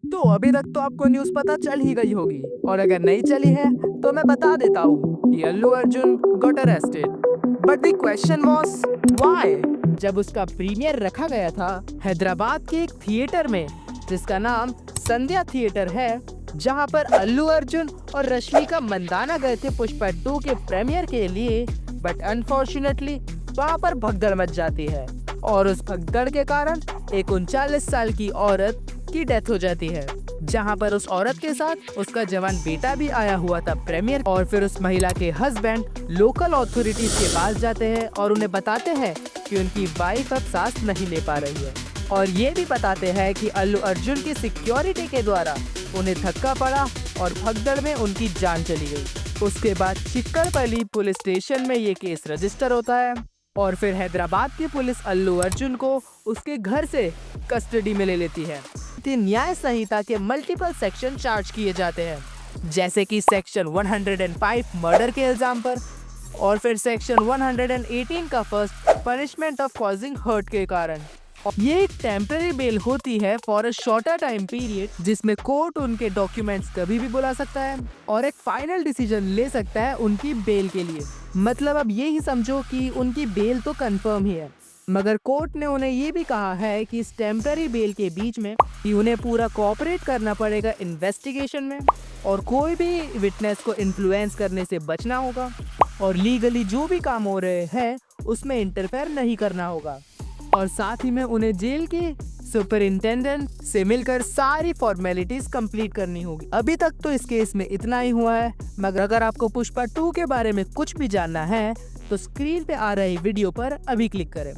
तो अभी तक तो आपको न्यूज़ पता चल ही गई होगी, और अगर नहीं चली है तो मैं बता देता हूँ कि Allu Arjun got arrested. But the question was why? जब उसका प्रीमियर रखा गया था हैदराबाद के एक थिएटर में जिसका नाम संध्या थिएटर है, जहां पर अल्लू अर्जुन और रश्मिका मंदाना गए थे पुष्पा 2 के प्रीमियर के लिए, बट अनफॉर्चुनेटली वहां पर भगदड़ मच जाती है और उस भगदड़ के कारण एक 39 साल की औरत की डेथ हो जाती है, जहां पर उस औरत के साथ उसका जवान बेटा भी आया हुआ था प्रीमियर। और फिर उस महिला के हस्बैंड लोकल अथॉरिटीज के पास जाते हैं और उन्हें बताते हैं कि उनकी वाइफ अब सांस नहीं ले पा रही है, और ये भी बताते हैं कि अल्लू अर्जुन की सिक्योरिटी के द्वारा उन्हें धक्का पड़ा और भगदड़ में उनकी जान चली गई। उसके बाद चिक्कड़पल्ली पुलिस स्टेशन में ये केस रजिस्टर होता है और फिर हैदराबाद की पुलिस अल्लू अर्जुन को उसके घर से कस्टडी में ले लेती है। न्याय संहिता के मल्टीपल सेक्शन चार्ज किए जाते हैं, जैसे कि सेक्शन 105 मर्डर के इल्जाम पर, और फिर सेक्शन 118 का first punishment of causing hurt के कारण। ये एक टेम्पररी बेल होती है for a shorter time period, जिसमें कोर्ट उनके डॉक्यूमेंट्स कभी भी बुला सकता है और एक फाइनल डिसीजन ले सकता है उनकी बेल के लिए। मतलब अब ये ही समझो कि उनकी बेल तो कंफर्म ही है, मगर कोर्ट ने उन्हें ये भी कहा है कि इस टेम्पररी बेल के बीच में कि उन्हें पूरा कोऑपरेट करना पड़ेगा इन्वेस्टिगेशन में, और कोई भी विटनेस को इन्फ्लुएंस करने से बचना होगा, और लीगली जो भी काम हो रहे हैं उसमें इंटरफेयर नहीं करना होगा, और साथ ही में उन्हें जेल के सुपरिंटेंडेंट से मिलकर सारी फॉर्मेलिटीज कंप्लीट करनी होगी। अभी तक तो इस केस में इतना ही हुआ है, मगर अगर आपको पुष्पा 2 के बारे में कुछ भी जानना है तो स्क्रीन पे आ रही वीडियो पर अभी क्लिक करें।